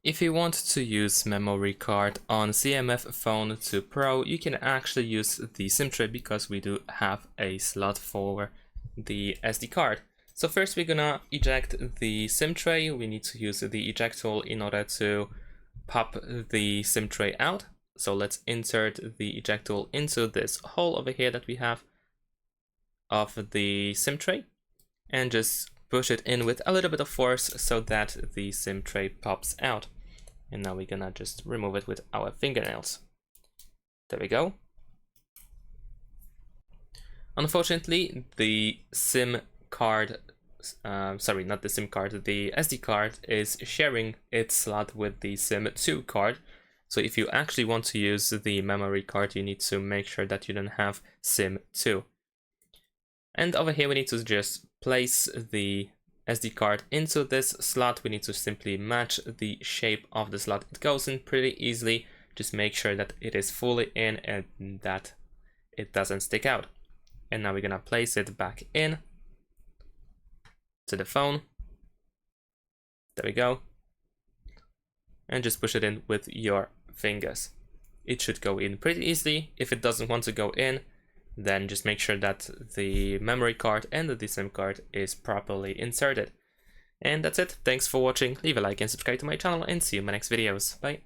If you want to use memory card on CMF Phone 2 Pro, you can actually use the SIM tray because we do have a slot for the SD card. So first we're gonna eject the SIM tray. We need to use the eject tool in order to pop the SIM tray out. So let's insert the eject tool into this hole over here that we have of the SIM tray and just push it in with a little bit of force so that the SIM tray pops out. And now we're gonna just remove it with our fingernails. There we go. Unfortunately, the SIM card, sorry, not the SIM card, the SD card is sharing its slot with the SIM2 card. So if you actually want to use the memory card, you need to make sure that you don't have SIM2. And over here we need to just place the SD card into this slot. We need to simply match the shape of the slot it goes in pretty easily. Just make sure that it is fully in and that it doesn't stick out. And now we're gonna place it back in to the phone. There we go. And just push it in with your fingers. It should go in pretty easily. If it doesn't want to go in, then just make sure that the memory card and the SIM card is properly inserted. And that's it. Thanks for watching. Leave a like and subscribe to my channel and see you in my next videos. Bye.